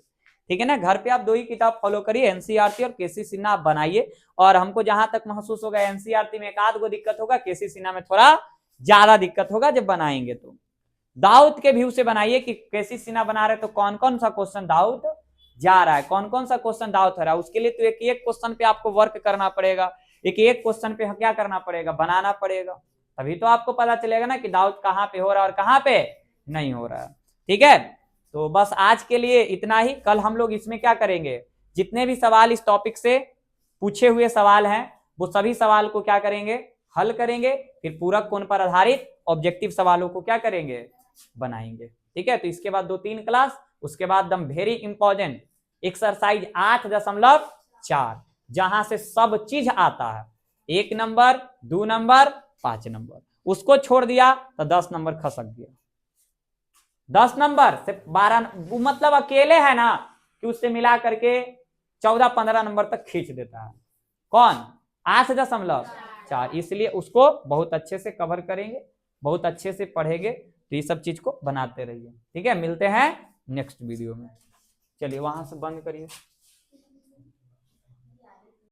ठीक है ना। घर पे आप 2 ही किताब फॉलो करिए, एनसीईआरटी और केसी सिन्हा आप बनाइए। और हमको जहां तक महसूस होगा एनसीईआरटी में एक आध गो दिक्कत होगा, केसी सिन्हा में थोड़ा ज्यादा दिक्कत होगा जब बनाएंगे। तो दाऊद के व्यू से बनाइए कि केसी सिन्हा बना रहे तो कौन कौन सा क्वेश्चन दाऊद जा रहा है, कौन कौन सा क्वेश्चन दाऊद हो रहा है। उसके लिए तो एक एक क्वेश्चन पे आपको वर्क करना पड़ेगा, एक एक क्वेश्चन पे क्या करना पड़ेगा, बनाना पड़ेगा, तभी तो आपको पता चलेगा ना कि दाऊद कहाँ पे हो रहा है और कहाँ पे नहीं हो रहा है, ठीक है। तो बस आज के लिए इतना ही। कल हम लोग इसमें क्या करेंगे, जितने भी सवाल इस टॉपिक से पूछे हुए सवाल हैं वो सभी सवाल को क्या करेंगे, हल करेंगे। फिर पूरक कोण पर आधारित ऑब्जेक्टिव सवालों को क्या करेंगे, बनाएंगे, ठीक है। तो इसके बाद 2-3 क्लास, उसके बाद दम वेरी इंपॉर्टेंट एक्सरसाइज 8.4, जहां से सब चीज आता है, 1 नंबर 2 नंबर 5 नंबर, उसको छोड़ दिया तो 10 नंबर खसक गया। 10 नंबर से 12 मतलब अकेले है ना कि उससे मिला करके 14-15 नंबर तक खींच देता है। कौन? 8.4। इसलिए उसको बहुत अच्छे से कवर करेंगे, बहुत अच्छे से पढ़ेंगे, तो ये सब चीज को बनाते रहिए, ठीक है। मिलते हैं नेक्स्ट वीडियो में। चलिए वहां से बंद करिए।